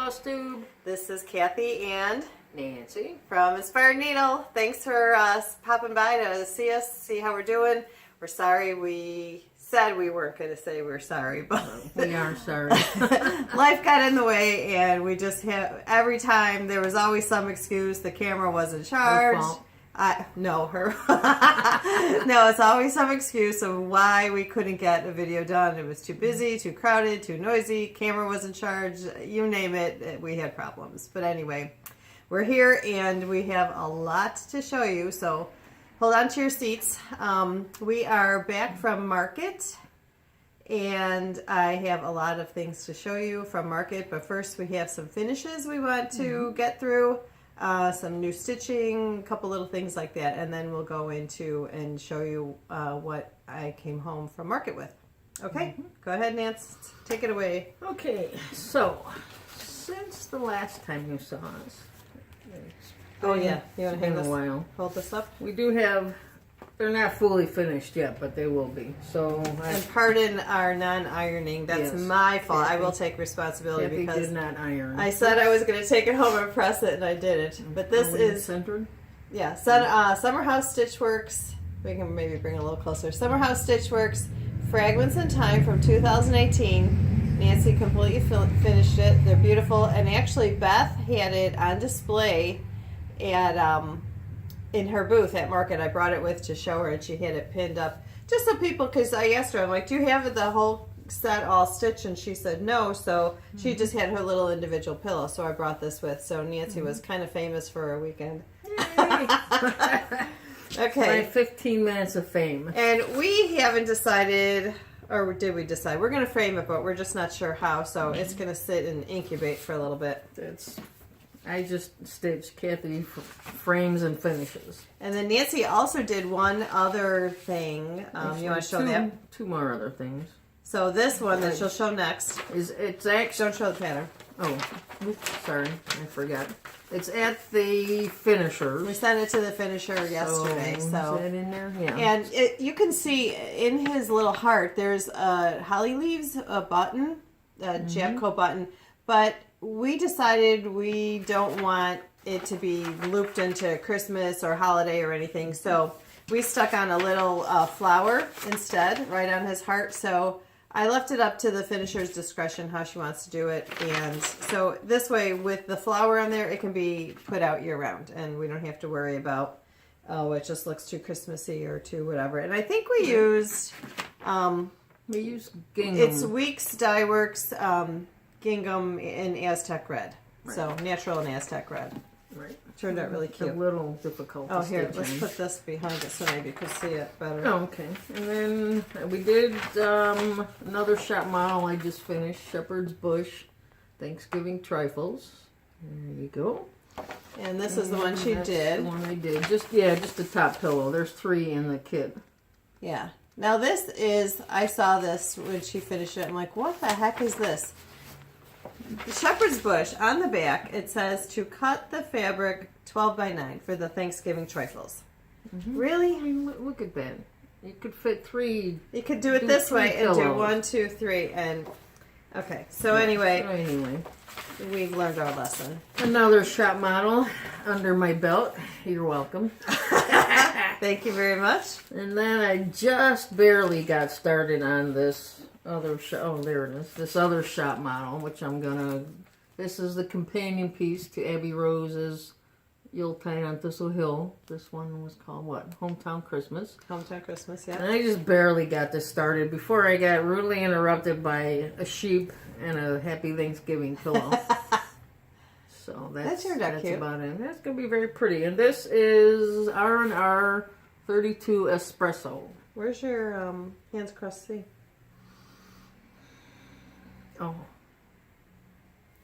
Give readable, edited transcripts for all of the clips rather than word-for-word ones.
Flosstube. This is Kathy and Nancy from Inspired Needle. Thanks for popping by to see us, see how we're doing. We're sorry we said we weren't going to say we're sorry, but we are sorry. Life got in the way, and we just have, every time there was always some excuse. The camera wasn't charged. Her fault. No, it's always some excuse of why we couldn't get a video done. It was too busy, too crowded, too noisy, camera wasn't charged, you name it, we had problems. But anyway, we're here and we have a lot to show you, so hold on to your seats. We are back from market, and I have a lot of things to show you from market, but first we have some finishes we want to get through. Some new stitching, a couple little things like that, and then we'll go into and show you what I came home from market with. Okay, Go ahead, Nance, take it away. Okay, so since the last time you saw us, Oh yeah, you want to hang been this? a while. Hold this up. We do have. They're not fully finished yet, but they will be. So And pardon our non-ironing. That's Yes. my fault. Kathy- I will take responsibility Kathy because did not iron. I said I was going to take it home and press it, and I didn't. But this Are we is centered. Summer House Stitch Works. We can maybe bring it a little closer. Summer House Stitch Works, Fragments in Time from 2018. Nancy completely finished it. They're beautiful, and actually Beth had it on display at in her booth at market. I brought it with to show her, and she had it pinned up just so people, because I asked her, I'm like, do you have the whole set all stitched? And she said no, so she just had her little individual pillow, so I brought this with. So Nancy was kind of famous for a weekend. Okay. My 15 minutes of fame. And we haven't decided, or did we decide? We're going to frame it, but we're just not sure how, so it's going to sit and incubate for a little bit. I just stitched Kathy frames and finishes. And then Nancy also did one other thing. You want to show that? Two more other things. So this one that she'll show next. It's actually. Don't show the pattern. Oh, oops, sorry, I forgot. It's at the finishers. We sent it to the finisher yesterday. Is So that in there? Yeah. and you can see in his little heart, there's a holly leaves, a button, a Jabco button, but we decided we don't want it to be looped into Christmas or holiday or anything, so we stuck on a little flower instead, right on his heart. So I left it up to the finisher's discretion how she wants to do it, and so this way with the flower on there, it can be put out year round, and we don't have to worry about it just looks too Christmassy or too whatever. And I think we used we use gingham. it's Weeks Dye Works gingham in Aztec red, so natural and Aztec red. Right. Turned out really It's cute. a little difficult Oh, to here, stitch let's in. put this behind it so maybe you can see it better. Oh, okay. And then we did another shop model I just finished, Shepherd's Bush Thanksgiving Trifles. There you go. And this is the one she That's did. The one I did. Just the top pillow. There's 3 in the kit. Yeah. Now this is, I saw this when she finished it. I'm like, what the heck is this? The Shepherd's Bush, on the back, it says to cut the fabric 12 by 9 for the Thanksgiving trifles. Really? I mean, look at that. You could fit 3. You could do it Do this 3 way and do pillows. 1, 2, 3, and okay. So anyway, we've learned our lesson. Another shop model under my belt. You're welcome. Thank you very much. And then I just barely got started on this other shop. Oh, there it is. This other shop model, which I'm gonna. This is the companion piece to Abby Rose's Yuletide on Thistle Hill. This one was called what? Hometown Christmas. Hometown Christmas, yeah. And I just barely got this started before I got rudely interrupted by a sheep and a Happy Thanksgiving pillow. So that's turned out cute. about it. That's gonna be very pretty. And this is R&R 32 Espresso. Where's your hands across the sea? Oh,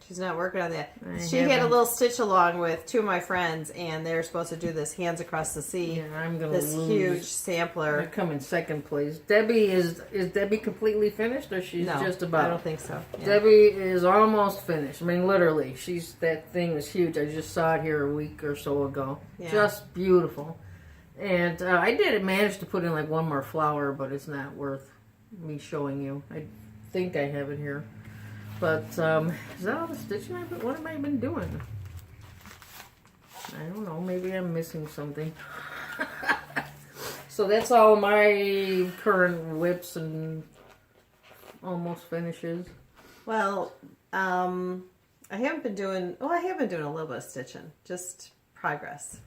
She's not working on that. I She had a haven't. little stitch along with 2 of my friends, and they're supposed to do this Hands Across the Sea. yeah, I'm gonna This lose. huge I sampler. come in second place. Debbie is Debbie completely finished, or she's No, just about? I don't think so. Yeah. Debbie is almost finished. I mean, literally, that thing is huge. I just saw it here a week or so ago. Yeah. Just beautiful. And I did manage to put in like one more flower, but it's not worth me showing you. I think I have it here. But is that all the stitching I've been? What have I been doing? I don't know. Maybe I'm missing something. So that's all my current whips and almost finishes. Well, I haven't been doing. Oh, I have been doing a little bit of stitching. Just progress,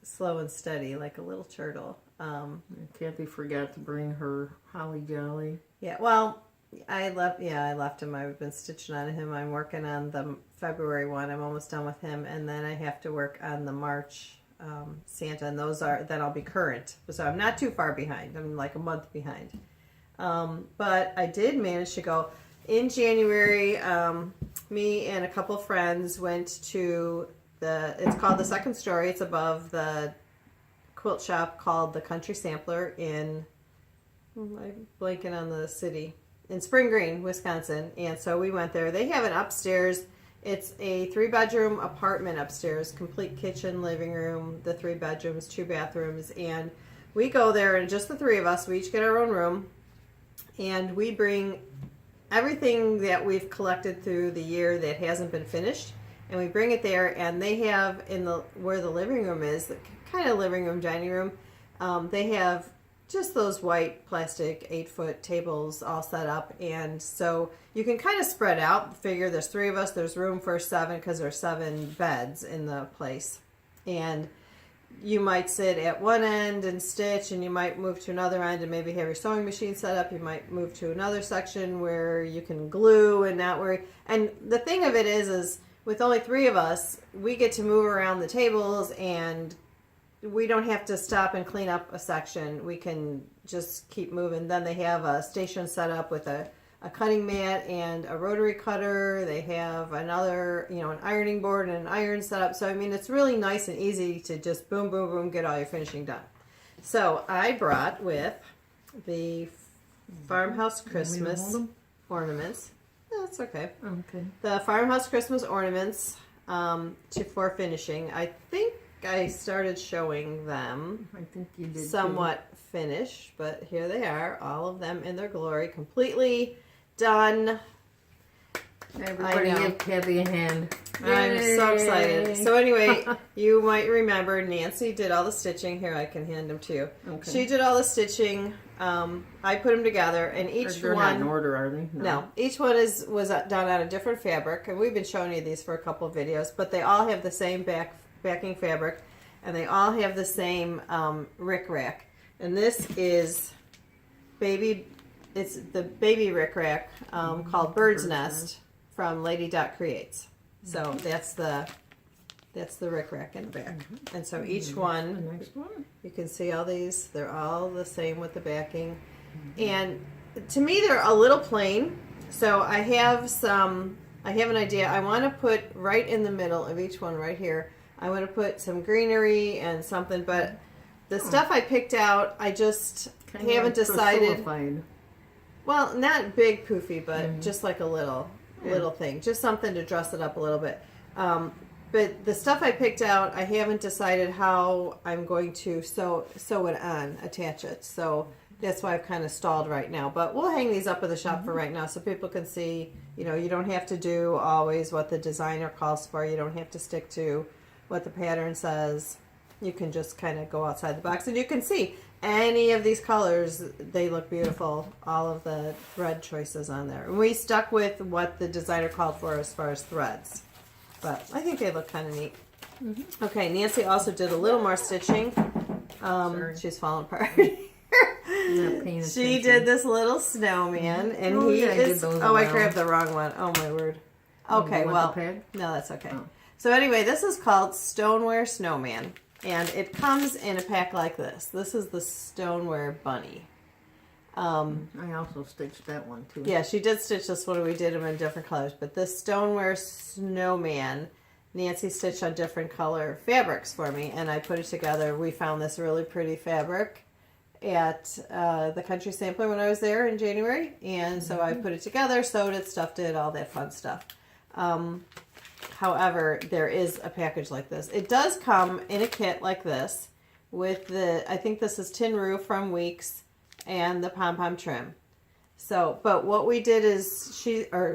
slow and steady, like a little turtle. Kathy forgot to bring her holly jolly. Yeah. Well, I left. Yeah, I left him. I've been stitching on him. I'm working on the February one. I'm almost done with him, and then I have to work on the March Santa, and those are then I'll be current. So I'm not too far behind. I'm like a month behind. But I did manage to go in January. Me and a couple friends went to it's called the Second Story. It's above the quilt shop called the Country Sampler I'm blanking on the city, in Spring Green, Wisconsin. And so we went there. They have an upstairs. It's a 3-bedroom apartment upstairs, complete kitchen, living room, the 3 bedrooms, 2 bathrooms. And we go there, and just the 3 of us, we each get our own room. And we bring everything that we've collected through the year that hasn't been finished, and we bring it there. And they have where the living room is, the kind of living room, dining room, they have just those white plastic 8-foot tables all set up. And so you can kind of spread out, figure there's 3 of us, there's room for 7 because there's 7 beds in the place. And you might sit at one end and stitch, and you might move to another end and maybe have your sewing machine set up. You might move to another section where you can glue and not worry. And the thing of it is with only 3 of us, we get to move around the tables, and we don't have to stop and clean up a section. We can just keep moving. Then they have a station set up with a cutting mat and a rotary cutter. They have another, an ironing board and an iron set up. So, I mean, it's really nice and easy to just boom, boom, boom, get all your finishing done. So I brought with the Farmhouse Christmas ornaments. That's okay. Okay. The Farmhouse Christmas ornaments for finishing. I think I started showing them. I think you did somewhat finished, but here they are, all of them in their glory, completely done. Everybody give Kathy a hand. I'm so excited. So anyway, you might remember Nancy did all the stitching. Here, I can hand them to you. Okay. She did all the stitching. I put them together, and each They're one. Not in order, are they? No, each one was done on a different fabric, and we've been showing you these for a couple of videos. But they all have the same backing fabric, and they all have the same rickrack. And this is it's the baby rickrack called Bird's Nest from Lady Dot Creates. So that's the rickrack in the back. And so each one, The next one. you can see all these, they're all the same with the backing. And to me, they're a little plain. So I have an idea. I want to put right in the middle of each one right here, I want to put some greenery and something, but the stuff I picked out, I just haven't decided. Well, not big poofy, but just like a little thing, just something to dress it up a little bit. But the stuff I picked out, I haven't decided how I'm going to sew it on, attach it. So that's why I've kind of stalled right now. But we'll hang these up in the shop for right now so people can see, you don't have to do always what the designer calls for. You don't have to stick to what the pattern says. You can just kind of go outside the box, and you can see any of these colors. They look beautiful. All of the thread choices on there. And we stuck with what the designer called for as far as threads. But I think they look kind of neat. Okay, Nancy also did a little more stitching. She's falling apart. She did this little snowman, and he is. Oh, I grabbed the wrong one. Oh my word. Okay, well, no, that's okay. Oh. So anyway, this is called Stoneware Snowman, and it comes in a pack like this. This is the Stoneware Bunny. I also stitched that one too. Yeah, she did stitch this one. We did them in different colors, but this Stoneware Snowman, Nancy stitched on different color fabrics for me, and I put it together. We found this really pretty fabric at the Country Sampler when I was there in January, and so I put it together, sewed it, stuffed it, all that fun stuff. However, there is a package like this. It does come in a kit like this with I think this is Tin Roof from Weeks and the pom-pom trim. So, but what we did is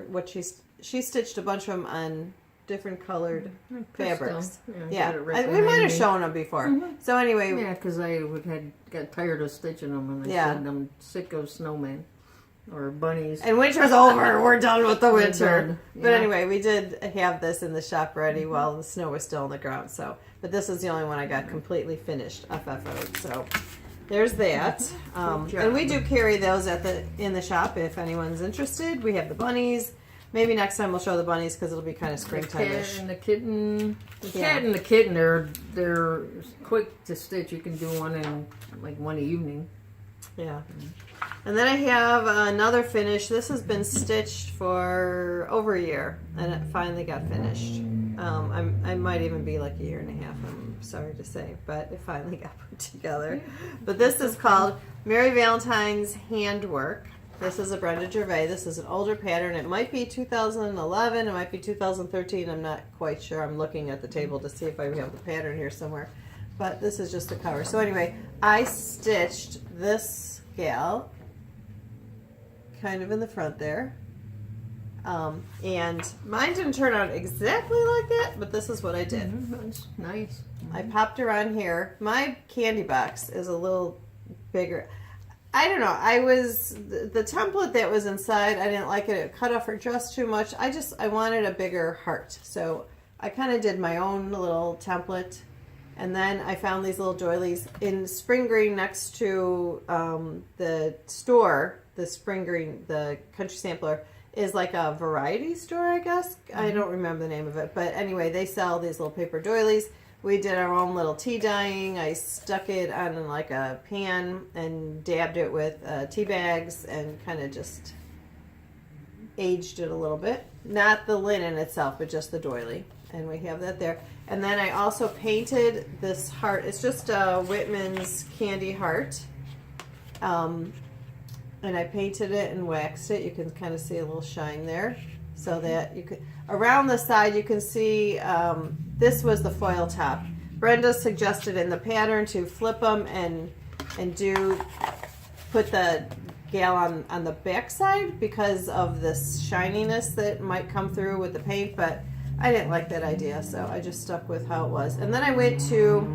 what she she stitched a bunch of them on different colored fabrics. Yeah, we might have shown them before. So anyway, yeah, because I got tired of stitching them, and I said I'm sick of snowmen or bunnies. And winter's over. We're done with the winter. Yeah. But anyway, we did have this in the shop ready while the snow was still on the ground. So, but this is the only one I got completely finished FFO. So there's that. And we do carry those in the shop if anyone's interested. We have the bunnies. Maybe next time we'll show the bunnies because it'll be kind of springtime-ish. The cat and the kitten. The cat and the kitten, they're quick to stitch. You can do one in like one evening. Yeah. And then I have another finish. This has been stitched for over a year, and it finally got finished. I might even be like a year and a half, I'm sorry to say, but it finally got put together. But this is called Mary Valentine's Handwork. This is a Brenda Gervais. This is an older pattern. It might be 2011. It might be 2013. I'm not quite sure. I'm looking at the table to see if I have the pattern here somewhere. But this is just a cover. So anyway, I stitched this gal kind of in the front there. And mine didn't turn out exactly like that, but this is what I did. That's nice. I popped her on here. My candy box is a little bigger. I don't know. The template that was inside, I didn't like it. It cut off her dress too much. I wanted a bigger heart. So I kind of did my own little template. And then I found these little doilies in Spring Green next to the store. The Spring Green, the Country Sampler, is like a variety store, I guess. I don't remember the name of it. But anyway, they sell these little paper doilies. We did our own little tea dyeing. I stuck it on like a pan and dabbed it with tea bags and kind of just aged it a little bit. Not the linen itself, but just the doily. And we have that there. And then I also painted this heart. It's just a Whitman's candy heart. And I painted it and waxed it. You can kind of see a little shine there. So that you could, around the side you can see, this was the foil top. Brenda suggested in the pattern to flip them and put the gal on the back side because of this shininess that might come through with the paint, but I didn't like that idea, so I just stuck with how it was. And then I went to,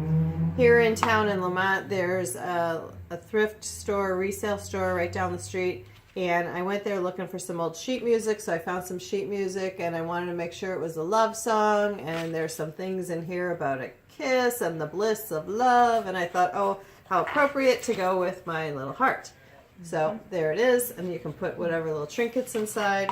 here in town in Lamont, there's a thrift store, resale store right down the street. And I went there looking for some old sheet music, so I found some sheet music, and I wanted to make sure it was a love song, and there's some things in here about a kiss and the bliss of love, and I thought, oh, how appropriate to go with my little heart. So there it is, and you can put whatever little trinkets inside,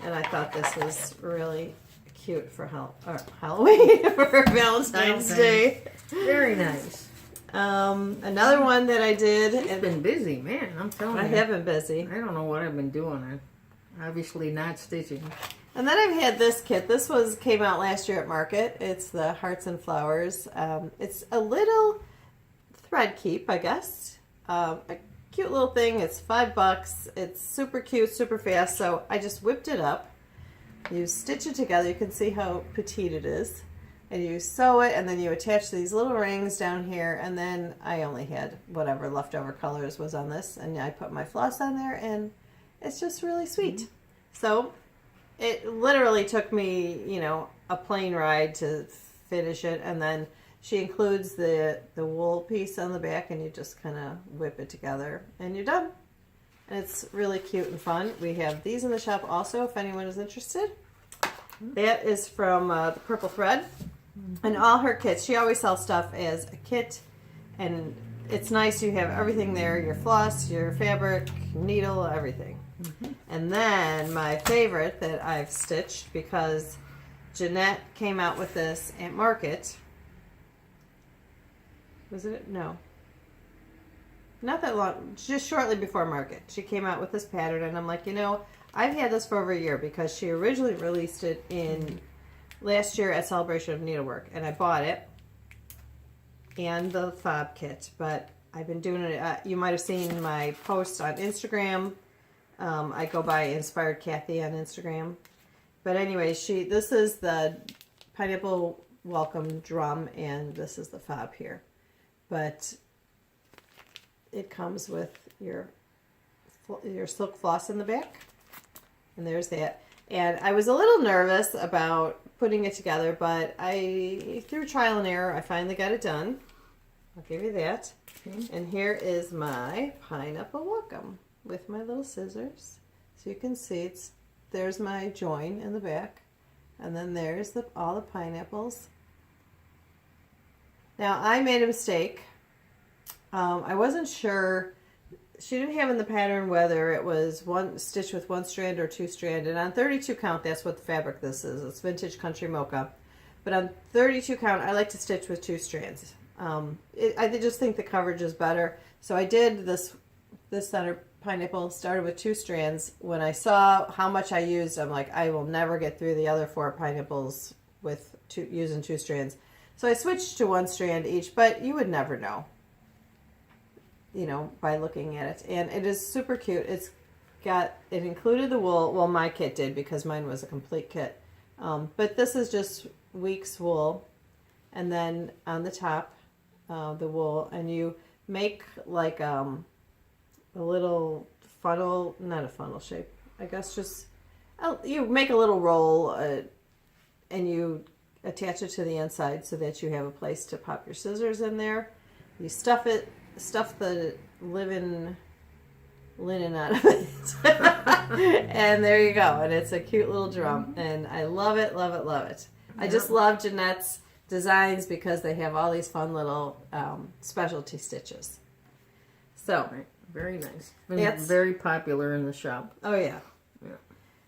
and I thought this was really cute for Halloween, for Valentine's Day. Very nice. Another one that I did. It's been busy, man. I'm telling you. I have been busy. I don't know what I've been doing. I'm obviously not stitching. And then I've had this kit. This came out last year at Market. It's the Hearts and Flowers. It's a little thread keep, I guess. A cute little thing. It's $5. It's super cute, super fast. So I just whipped it up. You stitch it together. You can see how petite it is. And you sew it, and then you attach these little rings down here, and then I only had whatever leftover colors was on this, and I put my floss on there, and it's just really sweet. So it literally took me, a plane ride to finish it, and then she includes the wool piece on the back, and you just kind of whip it together, and you're done. And it's really cute and fun. We have these in the shop also, if anyone is interested. That is from the Purple Thread. And all her kits, she always sells stuff as a kit, and it's nice. You have everything there, your floss, your fabric, needle, everything. And then my favorite that I've stitched, because Jeanette came out with this at Market. Was it? No. Not that long, just shortly before Market. She came out with this pattern, and I'm like, I've had this for over a year, because she originally released it in last year at Celebration of Needlework, and I bought it and the fob kit, but I've been doing it. You might have seen my post on Instagram. I go by Inspired Kathy on Instagram. But anyway, this is the pineapple welcome drum, and this is the fob here. But it comes with your silk floss in the back, and there's that. And I was a little nervous about putting it together, but through trial and error, I finally got it done. I'll give you that. Okay. And here is my pineapple welcome with my little scissors. So you can see there's my join in the back. And then there's all the pineapples. Now, I made a mistake. I wasn't sure. She didn't have in the pattern whether it was one stitch with one strand or two strand. And on 32 count, that's what the fabric this is. It's Vintage Country Mocha. But on 32 count, I like to stitch with two strands. I just think the coverage is better. So I did this center pineapple, started with two strands. When I saw how much I used, I'm like, I will never get through the other 4 pineapples with using two strands. So I switched to one strand each, but you would never know, by looking at it. And it is super cute. It included the wool. Well, my kit did because mine was a complete kit. But this is just week's wool. And then on the top, the wool. And you make like a little funnel, not a funnel shape, I guess just, you make a little roll and you attach it to the inside so that you have a place to pop your scissors in there. You stuff the linen out of it. And there you go. And it's a cute little drum. And I love it, love it, love it. I just love Jeanette's designs because they have all these fun little specialty stitches. So, very nice. Been very popular in the shop. Oh, yeah.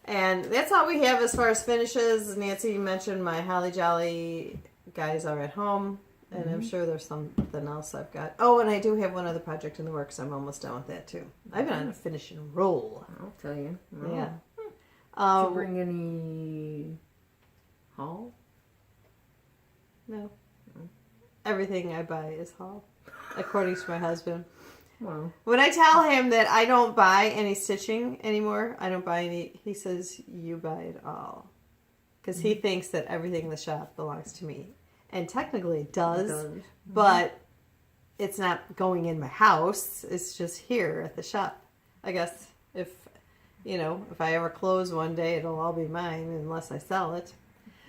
And that's all we have as far as finishes. Nancy mentioned my Holly Jolly guys are at home. And I'm sure there's something else I've got. Oh, and I do have one other project in the works. I'm almost done with that, too. I've been on a finishing roll. I'll tell you. Oh. Yeah. Did you bring any haul? No. Everything I buy is haul, according to my husband. Well, when I tell him that I don't buy any stitching anymore, I don't buy any, he says, you buy it all. Because he thinks that everything in the shop belongs to me. And technically it does, but it's not going in my house. It's just here at the shop. I guess if I ever close one day, it'll all be mine unless I sell it.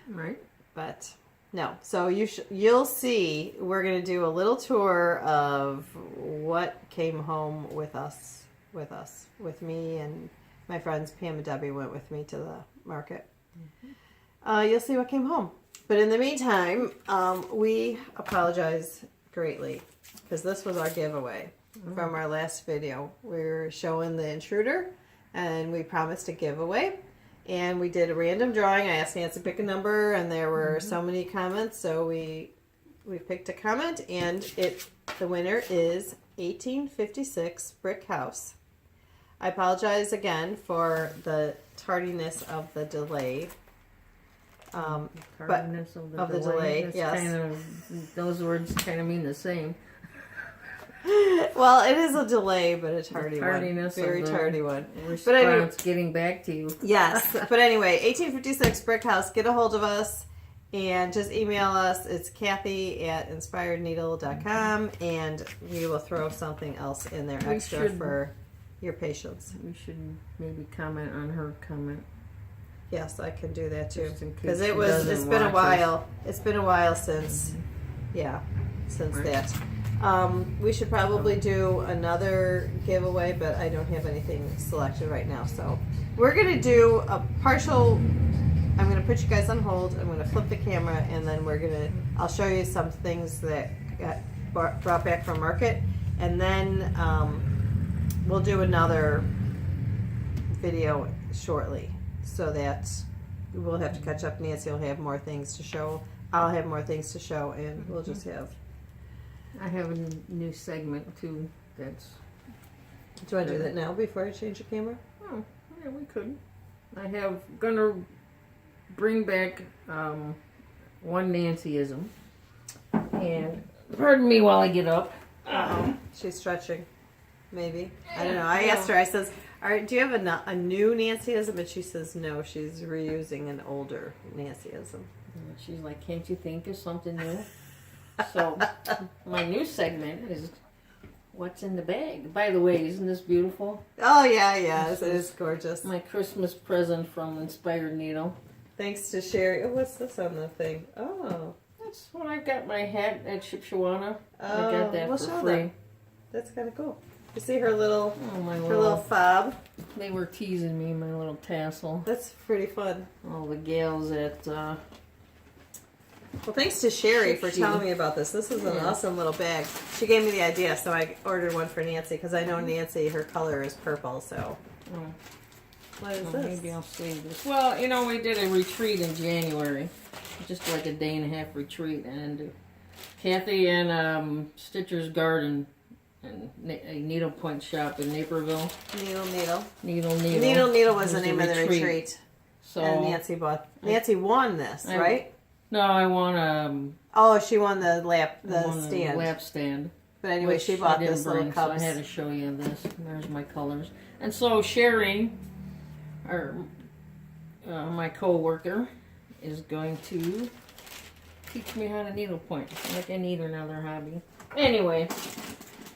Right. But no. So you'll see, we're going to do a little tour of what came home with me and my friends Pam and Debbie went with me to the market. You'll see what came home. But in the meantime, we apologize greatly because this was our giveaway from our last video. We're showing the intruder and we promised a giveaway. And we did a random drawing. I asked Nancy to pick a number and there were so many comments. So we picked a comment and the winner is 1856 Brick House. I apologize again for the tardiness of the delay. Of the delay. Yes. Those words kind of mean the same. Well, it is a delay, but a tardy one. Very tardy one. But anyway, getting back to you. Yes. But anyway, 1856 Brick House. Get a hold of us and just email us. It's Kathy@inspiredneedle.com and we will throw something else in there extra for your patience. We should maybe comment on her comment. Yes, I can do that too. Because it's been a while. It's been a while since that. We should probably do another giveaway, but I don't have anything selected right now. So we're going to do a partial. I'm going to put you guys on hold. I'm going to flip the camera and then I'll show you some things that got brought back from market. And then we'll do another video shortly. So that we'll have to catch up. Nancy will have more things to show. I'll have more things to show, and we'll just have. I have a new segment too. Do you want to do that now before I change the camera? Oh, yeah, we could. Gonna bring back one Nancyism, and pardon me while I get up. She's stretching, maybe. I don't know. I asked her. I says, "All right, do you have a new Nancyism?" And she says, "No, she's reusing an older Nancyism." And she's like, "Can't you think of something new?" So my new segment is what's in the bag. By the way, isn't this beautiful? Oh, yeah, it is gorgeous. My Christmas present from Inspired Needle. Thanks to Sherry. Oh, what's this on the thing? Oh. That's when I got my hat at Shipshawana. Oh, I got that we'll for show free. them. That's kind of cool. You see her little, My her little fob? They were teasing me, my little tassel. That's pretty fun. All the gals at... Well, thanks to Sherry for She- telling me about this. This is an awesome little bag. She gave me the idea, so I ordered one for Nancy because I know Nancy, her color is purple. So, what is this? Maybe I'll save this. Well, you know, we did a retreat in January. Just like a day and a half retreat. And Kathy and Stitcher's Garden and a needlepoint shop in Naperville. Needle was the name of the retreat. So And Nancy won this, right? No, I won Oh, she won the stand. lap stand. But anyway, Which she bought I didn't this little bring, cup. so I had to show you this. There's my colors. And so Sherry, my co-worker, is going to teach me how to needlepoint. Like I need another hobby. Anyway,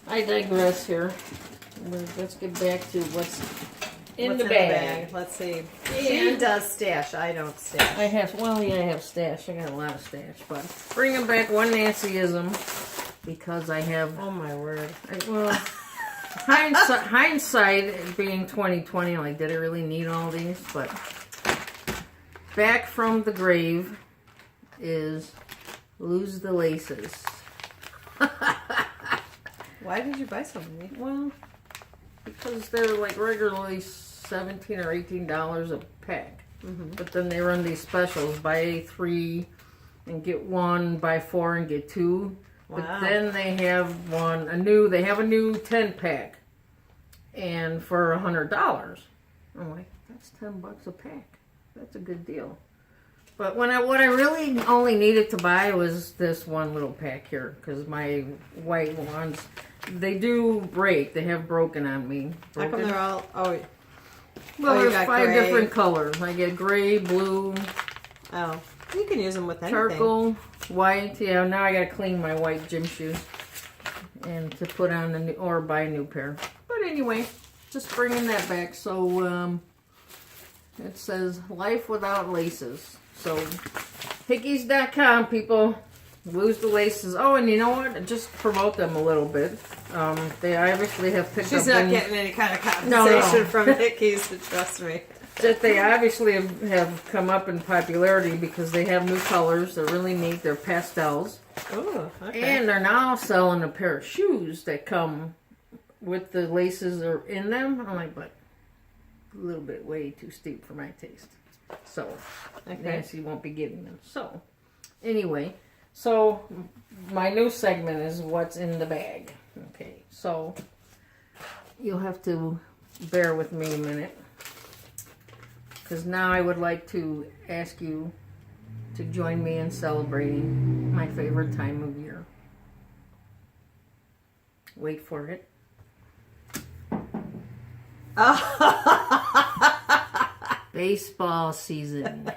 I digress here. Let's get back to what's in the bag. Let's see. She does stash. I don't stash. I have stash. I got a lot of stash, but bringing back one Nancyism because I have. Oh my word. Hindsight being 2020, like did I really need all these? But back from the grave is lose the laces. Why did you buy so many? Well, because they're like regularly $17 or $18 a pack. But then they run these specials: buy 3 and get 1, buy 4 and get 2. Wow. But then they have a new 10 pack, and for $100. I'm like, that's $10 a pack. That's a good deal. But what I really only needed to buy was this one little pack here, because my white ones, they do break. They have broken on me. How come they're all? Well, you there's got 5 gray. different colors. I get gray, blue, Oh, you can use them with anything. charcoal, white. Yeah, now I gotta clean my white gym shoes and to put on or buy a new pair. But anyway, just bringing that back. So it says life without laces. So hickeys.com, people. Lose the laces. Oh, and you know what? Just promote them a little bit. They obviously have picked up. She's not getting any kind of compensation from Hickey's, trust me. That they obviously have come up in popularity because they have new colors. They're really neat. They're pastels. Oh, okay. And they're now selling a pair of shoes that come with the laces are in them. I'm like, but a little bit way too steep for my taste. So Nancy won't be getting them. So anyway, so my new segment is what's in the bag. Okay, so you'll have to bear with me a minute. Because now I would like to ask you to join me in celebrating my favorite time of year. Wait for it. Baseball season.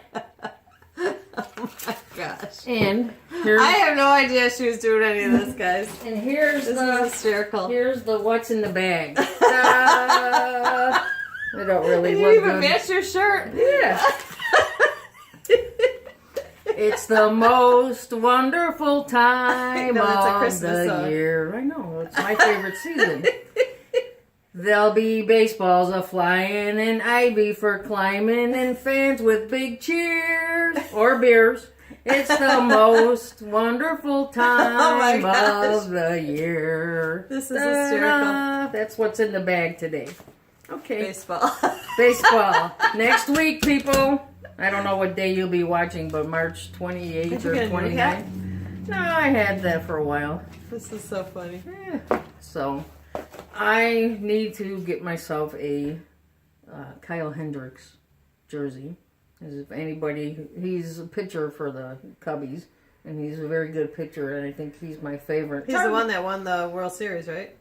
Oh my gosh. And here's, I have no idea she was doing any of this, guys. and here's This the is hysterical. here's the what's in the bag. They don't really Did look you even good. match your shirt? Yeah. It's the most wonderful time No, it's a of Christmas the song. year. I know, it's my favorite season. There'll be baseballs a-flying and ivy for climbing and fans with big cheers or beers. It's the most wonderful time gosh. of the year. This is hysterical. That's what's in the bag today. Okay. Baseball. Baseball. Next week, people. I don't know what day you'll be watching, but March 28th Did you or get a new hat? 29th. No, I had that for a while. This is so funny. Yeah. So, I need to get myself a Kyle Hendricks jersey. As if anybody, he's a pitcher for the Cubbies, and he's a very good pitcher, and I think he's my favorite. He's the one that won the World Series, right?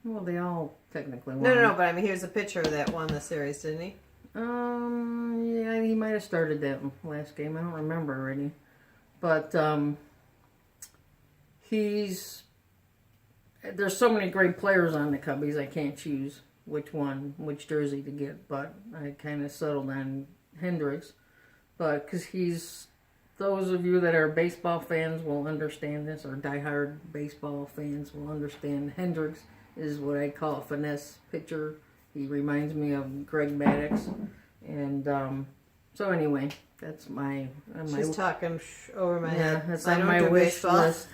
Well, they all technically won. No, but I mean, he was a pitcher that won the series, didn't he? Yeah, he might have started that last game. I don't remember already. But he's there's so many great players on the Cubbies, I can't choose which jersey to get, but I kind of settled on Hendricks. But because those of you that are baseball fans will understand this, or diehard baseball fans will understand. Hendricks is what I call a finesse pitcher. He reminds me of Greg Maddux. And so anyway, that's my... She's talking over my head. That's I on don't my do wish baseball. list.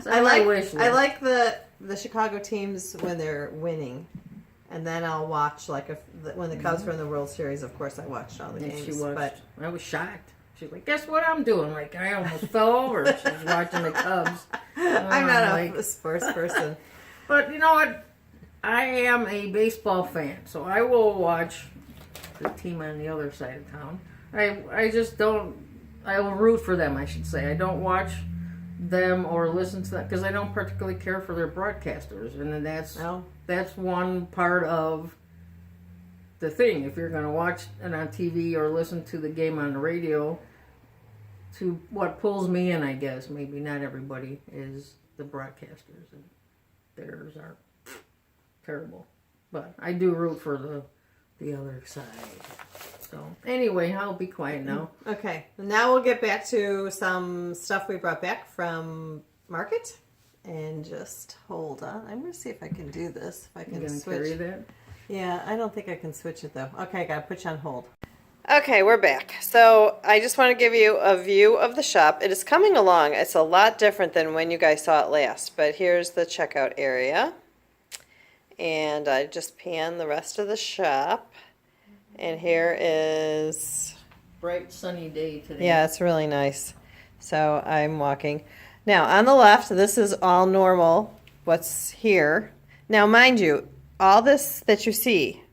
I like the Chicago teams when they're winning. And then I'll watch, when the Cubs were in the World Series, of course, I watched all the games. I was shocked. She's like, guess what I'm doing? Like, I almost fell over. She's watching the Cubs. I'm not a sports person. But you know what? I am a baseball fan, so I will watch the team on the other side of town. I just don't... I will root for them, I should say. I don't watch them or listen to them because I don't particularly care for their broadcasters. And then that's one part of the thing. If you're going to watch it on TV or listen to the game on the radio, to what pulls me in, I guess, maybe not everybody, is the broadcasters. And theirs are terrible. But I do root for the other side. So anyway, I'll be quiet now. Okay. Now we'll get back to some stuff we brought back from Market. And just hold on. I'm going to see if I can do this. If I can switch. Carry that? Yeah, I don't think I can switch it though. Okay, I got to put you on hold. Okay, we're back. So I just want to give you a view of the shop. It is coming along. It's a lot different than when you guys saw it last. But here's the checkout area. And I just pan the rest of the shop. And here is... bright sunny day today. Yeah, it's really nice. So I'm walking. Now, on the left, this is all normal, what's here. Now, mind you, all this that you see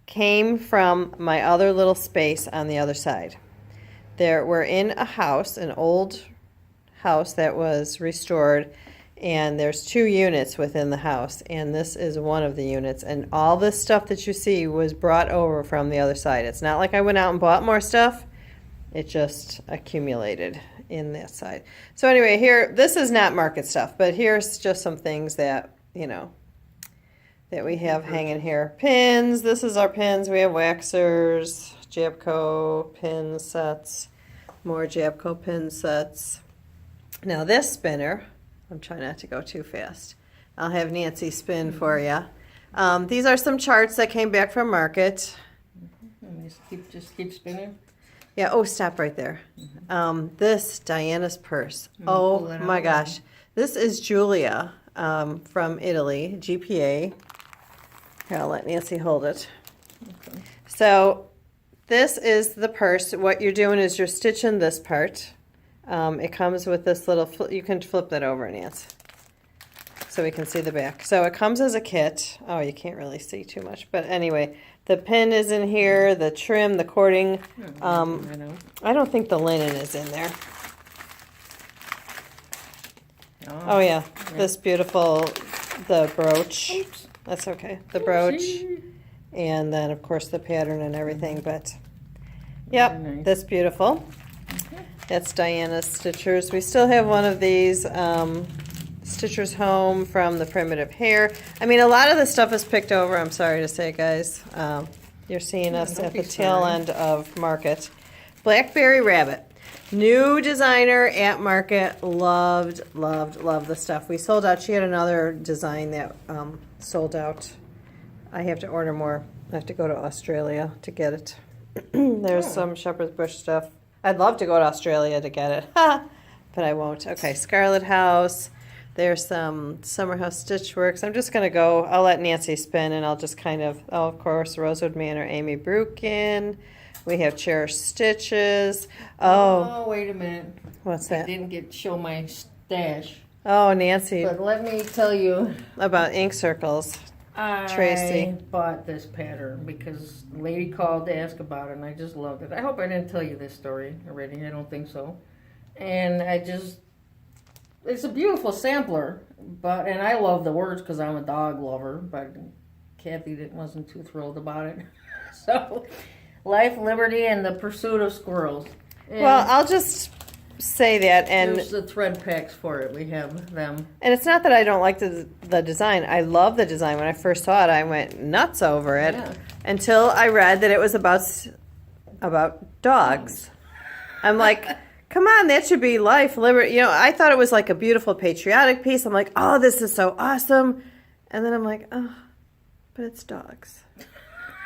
came from my other little space on the other side. We're in a house, an old house that was restored, and there's 2 units within the house, and this is one of the units. And all this stuff that you see was brought over from the other side. It's not like I went out and bought more stuff. It just accumulated in that side. So anyway, here, this is not Market stuff, but here's just some things that, that we have hanging here. Pins, this is our pins. We have waxers, Jabco pin sets, more Jabco pin sets. Now this spinner, I'm trying not to go too fast. I'll have Nancy spin for you. These are some charts that came back from Market. Just keep spinning. Yeah, oh, stop right there. This, Diana's purse. Oh my gosh. This is Julia from Italy, GPA. Here, I'll let Nancy hold it. Okay. So this is the purse. What you're doing is you're stitching this part. It comes with this little, you can flip that over, Nancy, so we can see the back. So it comes as a kit. Oh, you can't really see too much. But anyway, the pin is in here, the trim, the cording. I don't think the linen is in there. Oh yeah, this beautiful, the brooch. Oops. That's okay. The brooch. And then, of course, the pattern and everything. But, yep, nice. That's beautiful. That's Diana's Stitchers. We still have one of these Stitchers Home from the Primitive Hair. I mean, a lot of the stuff is picked over. I'm sorry to say, guys. You're seeing us at the tail end of Market. Blackberry Rabbit. New designer at Market. Loved the stuff. We sold out. She had another design that sold out. I have to order more. I have to go to Australia to get it. There's some Shepherd's Bush stuff. I'd love to go to Australia to get it, but I won't. Okay, Scarlet House. There's some Summer House Stitch Works. I'm just going to go. I'll let Nancy spin, and I'll just kind of, of course, Rosewood Manor, Amy Brukin. We have Cherished Stitches. Oh, wait a minute. What's that? I didn't show my stash. Oh, Nancy. But let me tell you about ink circles. Tracy. I bought this pattern because a lady called to ask about it, and I just loved it. I hope I didn't tell you this story already. I don't think so. And it's a beautiful sampler, and I love the words because I'm a dog lover, but Kathy wasn't too thrilled about it. So, life, liberty, and the pursuit of squirrels. And well, I'll just say that, and There's the thread packs for it. We have them. and it's not that I don't like the design. I love the design. When I first saw it, I went nuts over it until I read that it was about dogs. I'm like, come on, that should be life, liberty. You know, I thought it was like a beautiful patriotic piece. I'm like, oh, this is so awesome. And then I'm like, oh, but it's dogs.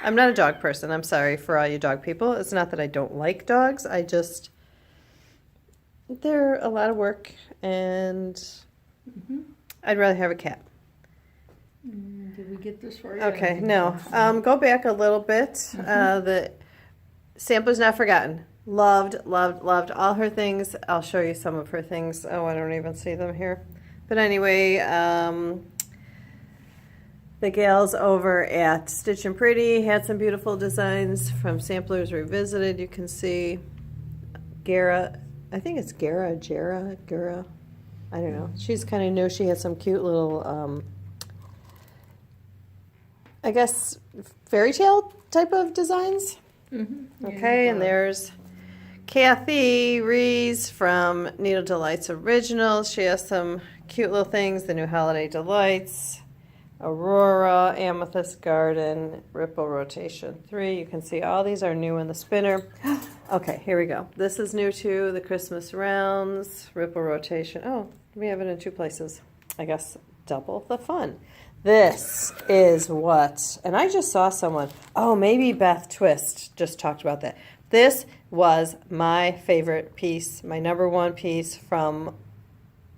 I'm not a dog person. I'm sorry for all you dog people. It's not that I don't like dogs. They're a lot of work, and I'd rather have a cat. Did we get this for you? Okay, no. Go back a little bit. The Sampler's Not Forgotten. Loved all her things. I'll show you some of her things. Oh, I don't even see them here. But anyway, the gals over at Stitch and Pretty had some beautiful designs from Samplers Revisited. You can see Gara. I think it's Gara. I don't know. She's kind of new. She had some cute little, I guess, fairy tale type of designs. Okay, and there's Kathy Rees from Needle Delights Originals. She has some cute little things. The new Holiday Delights, Aurora, Amethyst Garden, Ripple Rotation 3. You can see all these are new in the spinner. Okay, here we go. This is new too, the Christmas Rounds, Ripple Rotation. Oh, we have it in 2 places. I guess double the fun. This is what, and I just saw someone, oh, maybe Beth Twist just talked about that. This was my favorite piece, my number 1 piece from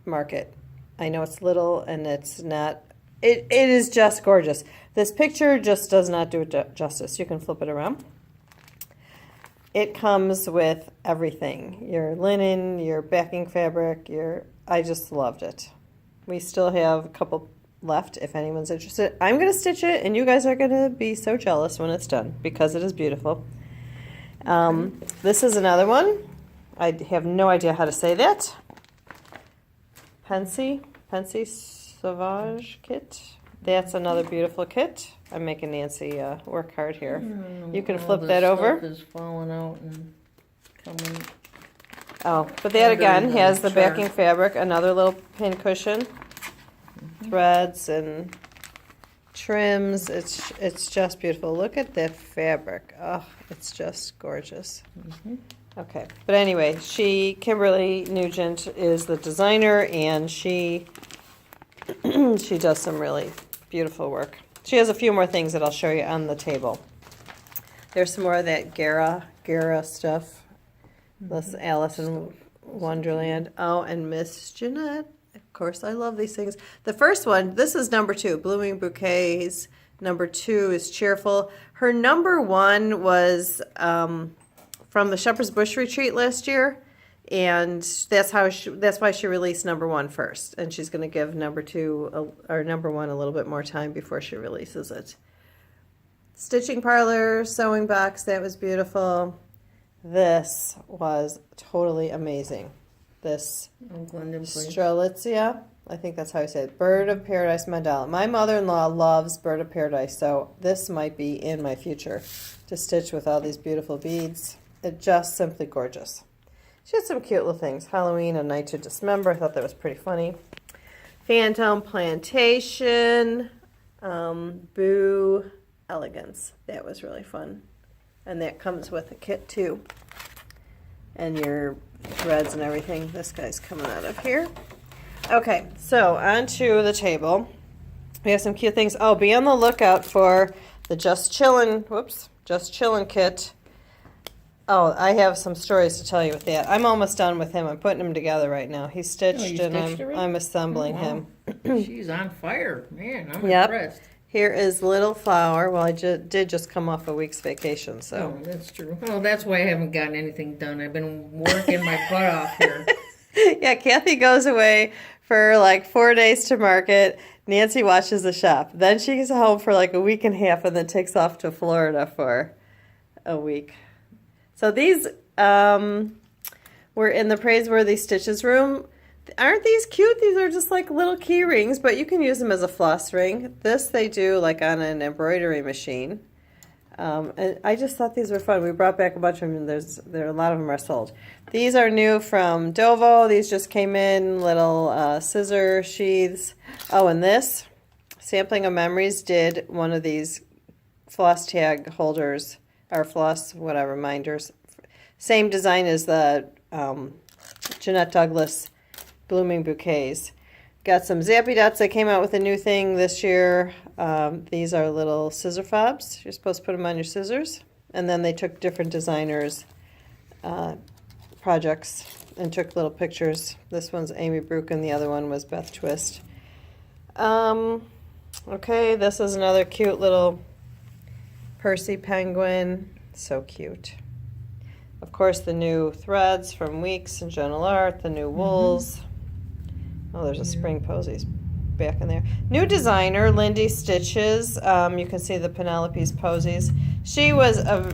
Market. I know it's little and it's not, it is just gorgeous. This picture just does not do it justice. You can flip it around. It comes with everything, your linen, your backing fabric, I just loved it. We still have a couple left if anyone's interested. I'm going to stitch it, and you guys are going to be so jealous when it's done because it is beautiful. This is another one. I have no idea how to say that. Pensy Sauvage kit. That's another beautiful kit. I'm making Nancy work hard here. You can flip that over. Is falling out and coming. Oh, but that again has the backing fabric, another little pin cushion, threads and trims. It's just beautiful. Look at that fabric. Oh, it's just gorgeous. Okay, but anyway, Kimberly Nugent is the designer, and she does some really beautiful work. She has a few more things that I'll show you on the table. There's some more of that Gara stuff. This Alice in Wonderland. Oh, and Miss Jeanette. Of course, I love these things. The first one, this is number 2, Blooming Bouquets. Number 2 is Cheerful. Her number 1 was from the Shepherd's Bush Retreat last year, and that's why she released number 1 first. And she's going to give number 2 or number 1 a little bit more time before she releases it. Stitching Parlor Sewing Box, that was beautiful. This was totally amazing. This Strelitzia, I think that's how I say it. Bird of Paradise mandala. My mother-in-law loves Bird of Paradise, so this might be in my future to stitch with all these beautiful beads. It's just simply gorgeous. She had some cute little things. Halloween, A Night to Dismember. I thought that was pretty funny. Phantom Plantation, Boo Elegance. That was really fun. And that comes with a kit too. And your threads and everything. This guy's coming out of here. Okay, so onto the table. We have some cute things. Oh, be on the lookout for the Just Chillin' kit. Oh, I have some stories to tell you with that. I'm almost done with him. I'm putting him together right now. He's stitched, and I'm assembling him. She's on fire. Man, I'm impressed. Here is Little Flower. Well, I did just come off a week's vacation, so. Oh, that's true. Oh, that's why I haven't gotten anything done. I've been working my butt off here. Yeah, Kathy goes away for like 4 days to market. Nancy watches the shop. Then she's home for like a week and a half and then takes off to Florida for a week. So these were in the Praiseworthy Stitches room. Aren't these cute? These are just like little key rings, but you can use them as a floss ring. This they do like on an embroidery machine. And I just thought these were fun. We brought back a bunch of them. A lot of them are sold. These are new from Dovo. These just came in, little scissor sheaths. Oh, and this, Sampling of Memories, did one of these floss tag holders, or floss, whatever, minders. Same design as the Jeanette Douglas Blooming Bouquets. Got some Zappy Dots that came out with a new thing this year. These are little scissor fobs. You're supposed to put them on your scissors. And then they took different designers' projects and took little pictures. This one's Amy Brook and the other one was Beth Twist. Okay, this is another cute little Percy penguin. So cute. Of course, the new threads from Weeks and Gentle Art, the new wools. Oh, there's a spring posies back in there. New designer, Lindy Stitches. You can see the Penelope's posies. She was a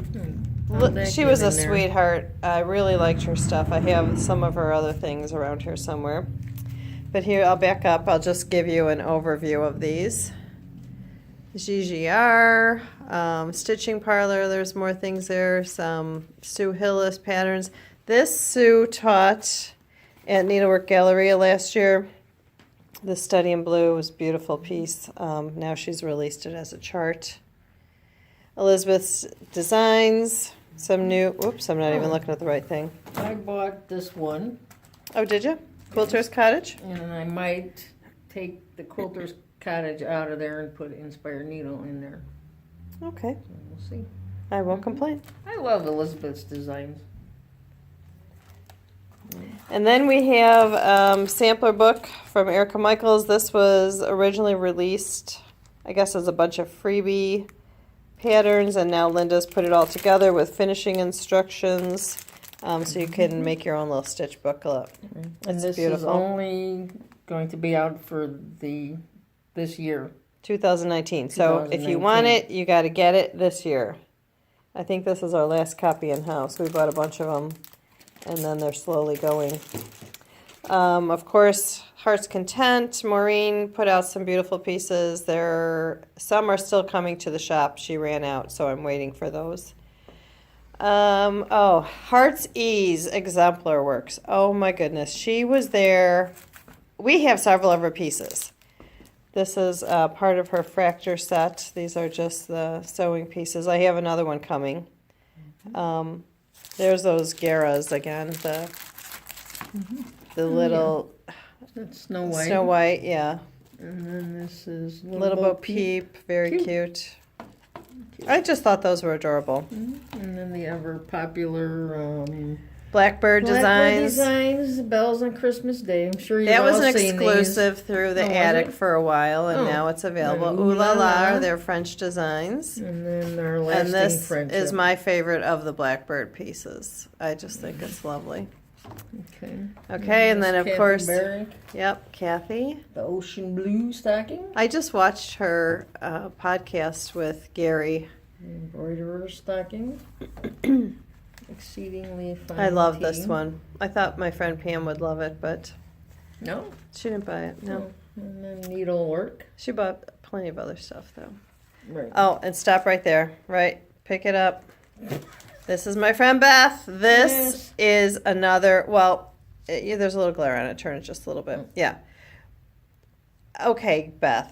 sweetheart. I really liked her stuff. I have some of her other things around here somewhere. But here, I'll back up. I'll just give you an overview of these. GGR, Stitching Parlor, there's more things there. Some Sue Hillis patterns. This Sue taught at Needlework Galleria last year. The Study in Blue was a beautiful piece. Now she's released it as a chart. Elizabeth's Designs, some new, oops, I'm not even looking at the right thing. I bought this one. Oh, did you? Quilter's Cottage? And I might take the Quilter's Cottage out of there and put Inspired Needle in there. Okay. So we'll see. I won't complain. I love Elizabeth's designs. And then we have sampler book from Erica Michaels. This was originally released, I guess, as a bunch of freebie patterns, and now Linda's put it all together with finishing instructions, so you can make your own little stitch booklet. And this is only going to be out for this year. 2019. So if you want it, you got to get it this year. I think this is our last copy in house. We bought a bunch of them, and then they're slowly going. Of course, Heart's Content. Maureen put out some beautiful pieces. Some are still coming to the shop. She ran out, so I'm waiting for those. Heart's Ease Exemplar Works. Oh my goodness, she was there. We have several of her pieces. This is part of her fracture set. These are just the sewing pieces. I have another one coming. There's those Garas again, the little That's Snow White. Snow White, yeah. And then this is Little Bo Peep, very cute. I just thought those were adorable. And then the ever popular Blackbird Designs. Bells on Christmas Day. I'm sure you've That was all an seen exclusive through the attic for a while, and Oh. now it's available. And Ooh La La, La. they're French designs. these. And then our lasting And this friendship. is my favorite of the Blackbird pieces. I just think it's lovely. Okay. Okay, and then of Kathy course, Barrick, yep, Kathy. the Ocean Blue stocking. I just watched her podcast with Gary. Embroiderer stocking. Exceedingly fine. I love this team. one. I thought my friend Pam would love it, but No? she didn't buy it. No. And then needlework. She bought plenty of other stuff, though. Right. Oh, and stop right there. Right. Pick it up. This is my friend Beth. This is another, there's a little glare on it. Turn it just a little bit. Yeah. Okay, Beth.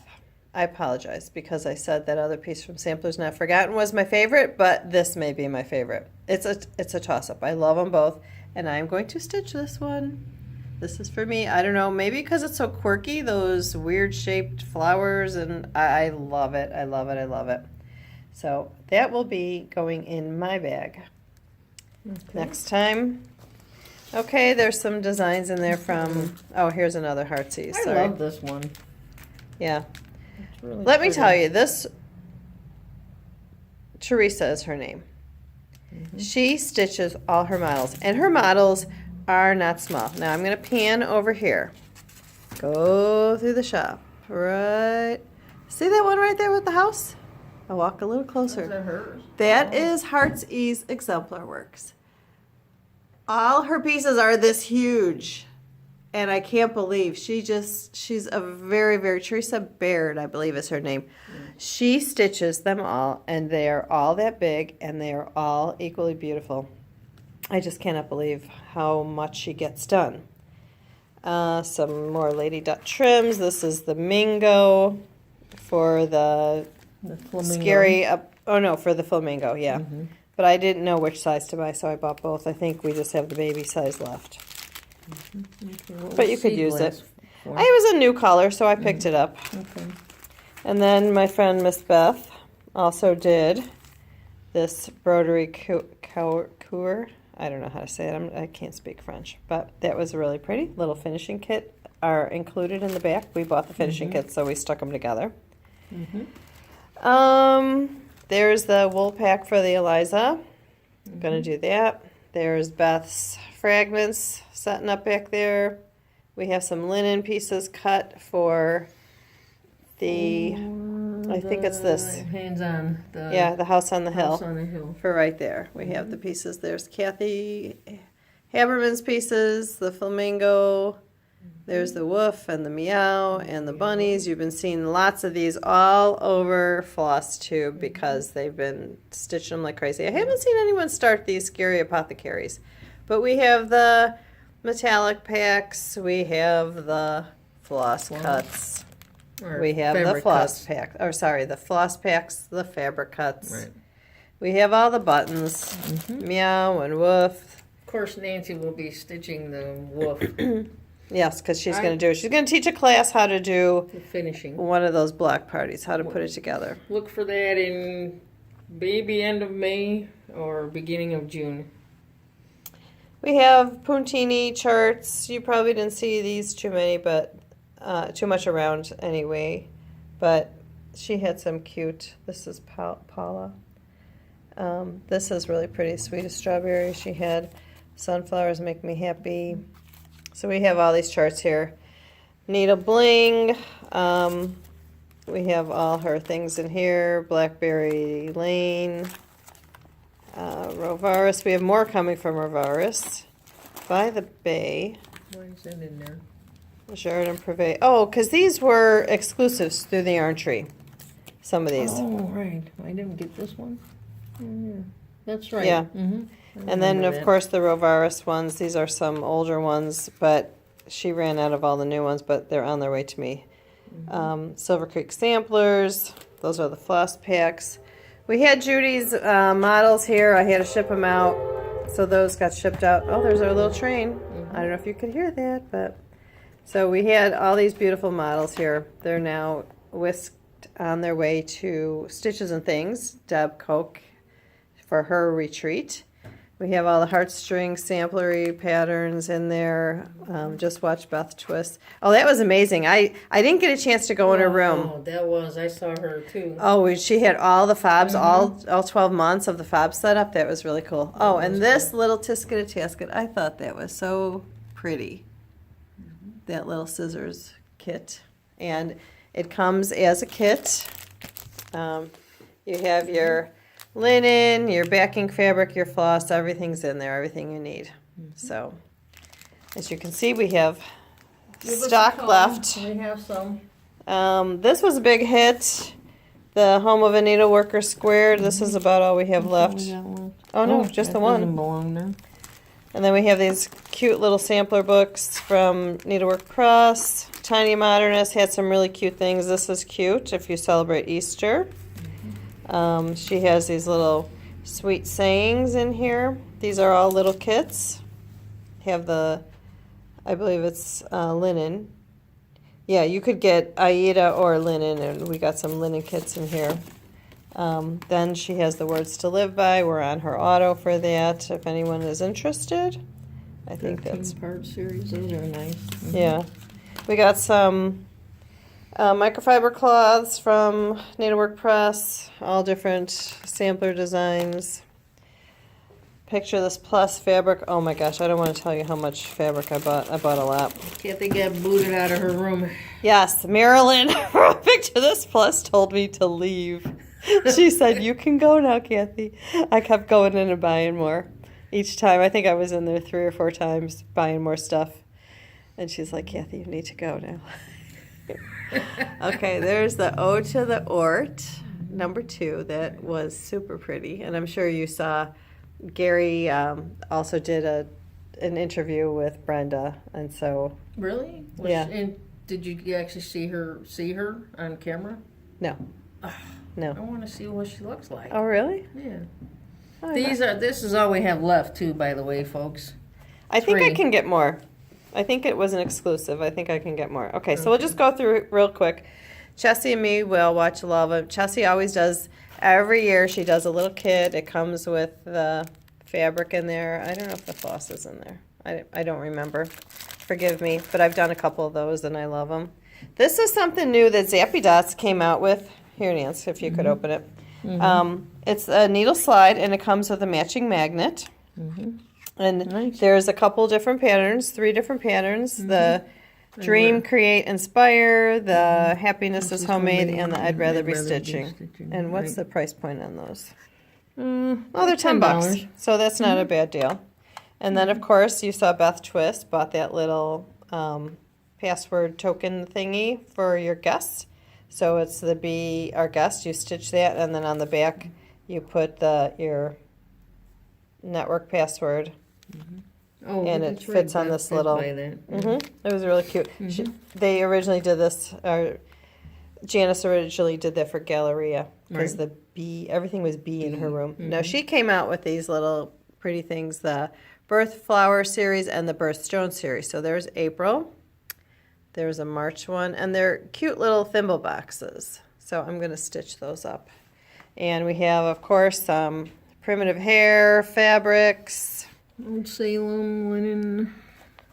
I apologize because I said that other piece from Samplers Not Forgotten was my favorite, but this may be my favorite. It's a toss-up. I love them both, and I'm going to stitch this one. This is for me. I don't know, maybe because it's so quirky, those weird-shaped flowers, and I love it. I love it. I love it. So that will be going in my bag next time. Okay, there's some designs in there from, here's another Heartsies. Sorry. I love this one. Yeah. It's really Let me pretty. tell you, this, Teresa is her name. She stitches all her models, and her models are not small. Now I'm going to pan over here. Go through the shop. Right. See that one right there with the house? I'll walk a little closer. Is that hers? That is Heart's Ease Exemplar Works. All her pieces are this huge. And I can't believe she's a very, very, Teresa Baird, I believe is her name. She stitches them all, and they are all that big, and they are all equally beautiful. I just cannot believe how much she gets done. Some more Lady Dot trims. This is the Mingo for the flamingo. For the flamingo, yeah. But I didn't know which size to buy, so I bought both. I think we just have the baby size left. Okay, But you could use it. it was a new color, so I picked it up. Okay. And then my friend Miss Beth also did this broderie coeur. I don't know how to say it. I can't speak French. But that was really pretty. Little finishing kit are included in the back. We bought the finishing kit, so we stuck them together. There's the wool pack for the Eliza. I'm going to do that. There's Beth's fragments setting up back there. We have some linen pieces cut for I think it's this. Hands-on. The house on the hill. House on the hill. For right there. We have the pieces. There's Kathy Haberman's pieces, the flamingo. There's the woof and the meow and the bunnies. You've been seeing lots of these all over Flosstube because they've been stitching them like crazy. I haven't seen anyone start these scary apothecaries. But we have the metallic packs. We have the floss cuts. We have the floss pack. The floss packs, the fabric cuts. Right. We have all the buttons. Meow and woof. Of course, Nancy will be stitching the woof. Yes, because she's going to teach a class how to do the finishing. One of those block parties, how to put it together. Look for that in maybe end of May or beginning of June. We have Puntini charts. You probably didn't see these too much around anyway. But she had some cute. This is Paula. This is really pretty. Sweetest strawberry. She had sunflowers make me happy. So we have all these charts here. Needle Bling. We have all her things in here. Blackberry Lane. Rovaris. We have more coming from Rovaris. By the Bay. Why is that in there? Jardin Privé. Oh, because these were exclusives through the Yarn Tree. Some of these. Oh, right. I didn't get this one. Oh, yeah. That's right. Yeah. And then, of course, the Rovaris ones. These are some older ones, but she ran out of all the new ones, but they're on their way to me. Silver Creek Samplers. Those are the floss packs. We had Judy's models here. I had to ship them out, so those got shipped out. Oh, there's our little train. I don't know if you could hear that, but... So we had all these beautiful models here. They're now whisked on their way to Stitches and Things, Deb Koch, for her retreat. We have all the heartstring samplery patterns in there. Just watch Beth twist. Oh, that was amazing. I didn't get a chance to go in her room. Oh, that was. I saw her too. Oh, she had all the fobs, all 12 months of the fob set up. That was really cool. Oh, and this little Tisket a Tasket, I thought that was so pretty. That little scissors kit. And it comes as a kit. You have your linen, your backing fabric, your floss, everything's in there, everything you need. So, as you can see, we have stock left. We have some. This was a big hit. The Home of a Needleworker Squared. This is about all we have left. Oh, no, just the one. Doesn't belong there. And then we have these cute little sampler books from Needlework Press. Tiny Modernist had some really cute things. This is cute if you celebrate Easter. She has these little sweet sayings in here. These are all little kits. Have I believe it's linen. Yeah, you could get Aida or linen, and we got some linen kits in here. Then she has the Words to Live By. We're on her auto for that, if anyone is interested. I think that's... part series. Those are nice. Yeah. We got some microfiber cloths from Needlework Press, all different sampler designs. Picture this plus fabric. Oh my gosh, I don't want to tell you how much fabric I bought. I bought a lot. Kathy got booted out of her room. Yes, Marilyn from Picture This Plus told me to leave. She said, "You can go now, Kathy." I kept going in and buying more each time. I think I was in there 3 or 4 times buying more stuff. And she's like, Kathy, you need to go now. Okay, there's the Ode to the Ort, number 2. That was super pretty. And I'm sure you saw Gary also did an interview with Brenda. And so... Really? Yeah. And did you actually see her on camera? No. No. I want to see what she looks like. Oh, really? Yeah. Oh, This is all we have left too, by the way, folks. I think I 3. can get more. I think it was an exclusive. I think I can get more. Okay, so we'll just go through it real quick. Chessie and me will watch a lot of them. Chessie always does, every year she does a little kit. It comes with the fabric in there. I don't know if the floss is in there. I don't remember. Forgive me, but I've done a couple of those and I love them. This is something new that Zappy Dots came out with. Here, Nance, if you could open it. It's a needle slide and it comes with a matching magnet. And Nice. there's a couple different patterns, 3 different patterns. The Dream, Create, Inspire, the Happiness is Homemade, and the I'd Rather Be Stitching. And what's the price point on those? Oh, they're $10. So that's not a bad deal. And then, of course, you saw Beth Twist bought that little password token thingy for your guests. So it's the Be Our Guest. You stitch that, and then on the back you put your network password. Oh, And it fits on this little... It was really cute. They originally did this, Janice originally did that for Galleria, because everything was bee in her room. Now she came out with these little pretty things, the Birth Flower series and the Birthstone series. So there's April, there's a March one, and they're cute little thimble boxes. So I'm going to stitch those up. And we have, of course, primitive hair, fabrics. Old Salem linen.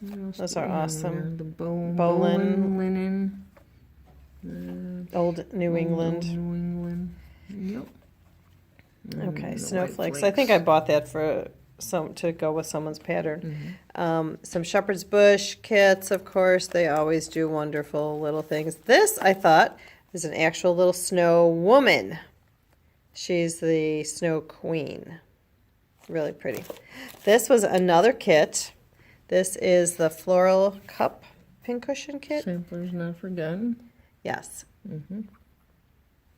Those are awesome. The Bolin. linen. Old New England. New England. Yep. Okay, the snowflakes. white I think I bought that for to go with someone's pattern. Some shepherd's bush kits, of course. They always do wonderful little things. This, I thought, is an actual little snow woman. She's the snow queen. Really pretty. This was another kit. This is the floral cup pincushion kit. Sampler's not forgotten. Yes.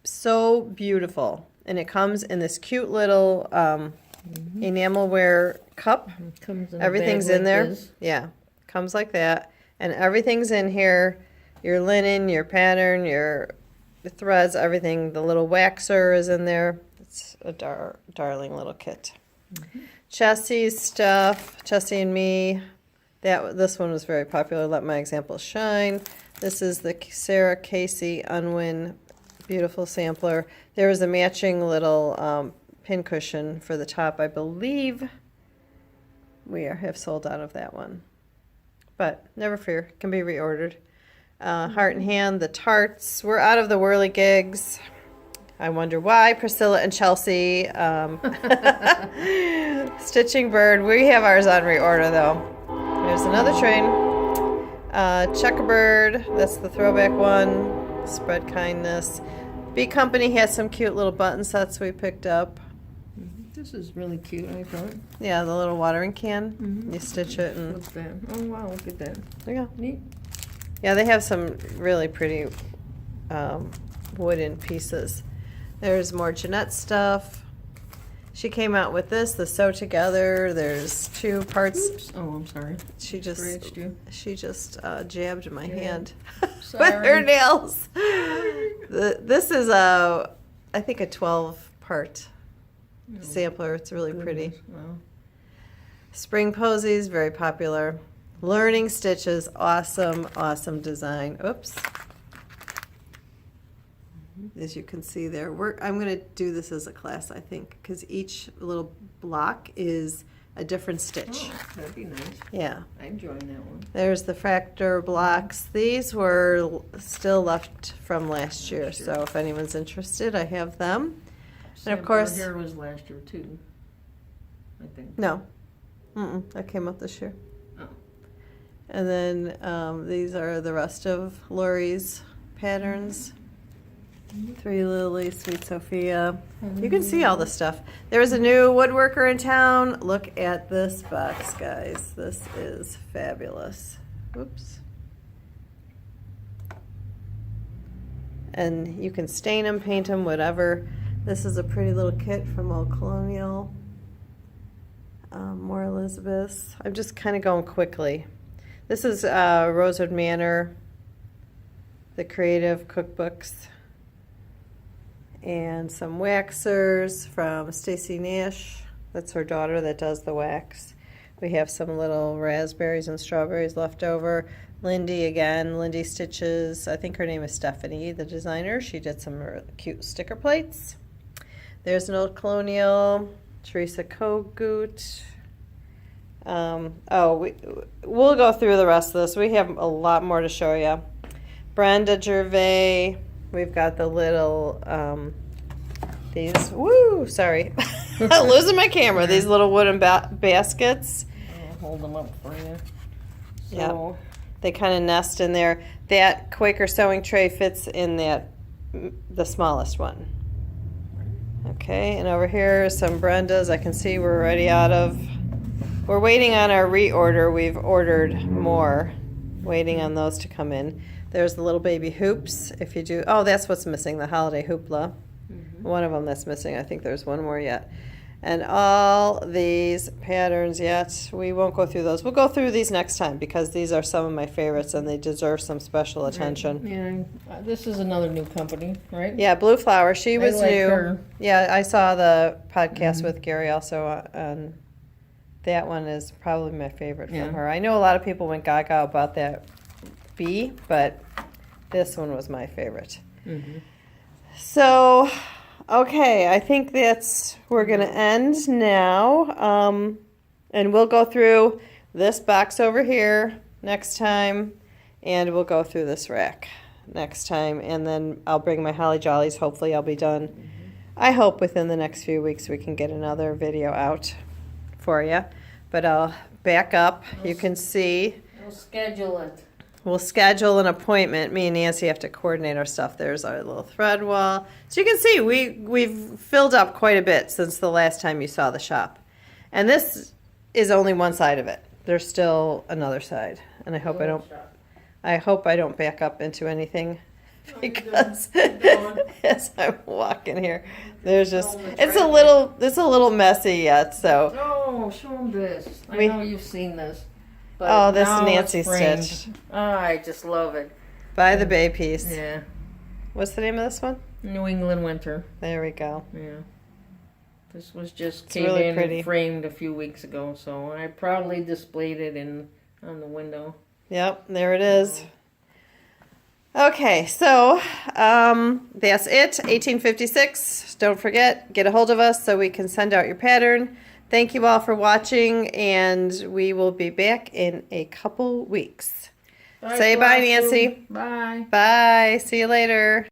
So beautiful. And it comes in this cute little enamelware cup. It comes in Everything's a bag in like there. this. Yeah. Comes like that. And everything's in here. Your linen, your pattern, your threads, everything. The little waxer is in there. It's a darling little kit. Chessie's stuff. Chessie and me. This one was very popular. Let My Example Shine. This is the Sarah Casey Unwin beautiful sampler. There was a matching little pin cushion for the top. I believe we have sold out of that one. But never fear, it can be reordered. Heart and Hand, the tarts. We're out of the whirligigs. I wonder why. Priscilla and Chelsea. Stitching Bird. We have ours on reorder though. There's another train. Checkerbird. That's the throwback one. Spread Kindness. B Company has some cute little button sets we picked up. This is really cute, I thought. Yeah, the little watering can. You stitch it and What's that? Oh, wow, look at that. there you go. Neat. Yeah, they have some really pretty wooden pieces. There's more Jeanette stuff. She came out with this, the Sew Together. There's 2 parts. Oops. Oh, I'm sorry. She just Scratched you. jabbed my hand with Sorry. her nails. This is I think a 12-part sampler. It's really pretty. Wow. Spring Posies, very popular. Learning Stitches, awesome, awesome design. Oops. As you can see there, I'm going to do this as a class, I think, because each little block is a different stitch. Oh, that'd be nice. Yeah. I'd join that one. There's the Fractor blocks. These were still left from last year, so if anyone's interested, I have them. And of course, Here was last year too, I think. no, that came up this year. Oh. And then these are the rest of Lori's patterns. 3 Lily, Sweet Sophia. You can see all the stuff. There's a new woodworker in town. Look at this box, guys. This is fabulous. Oops. And you can stain them, paint them, whatever. This is a pretty little kit from Old Colonial. More Elizabeth's. I'm just kind of going quickly. This is Rosewood Manor, the Creative Cookbooks, and some waxers from Stacy Nash. That's her daughter that does the wax. We have some little raspberries and strawberries left over. Lindy again, Lindy Stitches. I think her name is Stephanie, the designer. She did some cute sticker plates. There's an Old Colonial, Teresa Kogut. We'll go through the rest of this. We have a lot more to show you. Brenda Gervais. We've got the little, sorry. I'm losing my camera. These little wooden baskets. I'll hold them up for you. So, yeah. They kind of nest in there. That Quaker sewing tray fits in the smallest one. Okay, and over here some Brenda's. I can see we're already out of. We're waiting on our reorder. We've ordered more, waiting on those to come in. There's the little baby hoops. If you do, oh, that's what's missing, the holiday hoopla. One of them that's missing. I think there's one more yet. And all these patterns yet. We won't go through those. We'll go through these next time because these are some of my favorites and they deserve some special attention. Yeah, this is another new company, right? Yeah, Blue Flower. She was like new. her. Yeah, I saw the podcast with Gary also, and that one is probably my favorite from her. I know a lot of people went gaga about that bee, but this one was my favorite. So, okay, I think we're going to end now. And we'll go through this box over here next time, and we'll go through this rack next time, and then I'll bring my Holly Jollies. Hopefully I'll be done. I hope within the next few weeks we can get another video out for you. But I'll back up. You can see. We'll schedule it. We'll schedule an appointment. Me and Nancy have to coordinate our stuff. There's our little thread wall. So you can see we've filled up quite a bit since the last time you saw the shop. And this is only one side of it. There's still another side. And I hope I don't back up into anything because as I'm walking here, there's just it's a little messy yet. So oh, show them this. I know you've seen this. Oh, this Nancy stitch. Oh, I just love it. By the Bay piece. Yeah. What's the name of this one? New England Winter. There we go. Yeah. This was just It's came really in pretty. and framed a few weeks ago, so I proudly displayed it on the window. Yep, there it is. Okay, so that's it. 1856. Don't forget, get a hold of us so we can send out your pattern. Thank you all for watching, and we will be back in a couple weeks. Say bye, Nancy. Bye. Bye. See you later.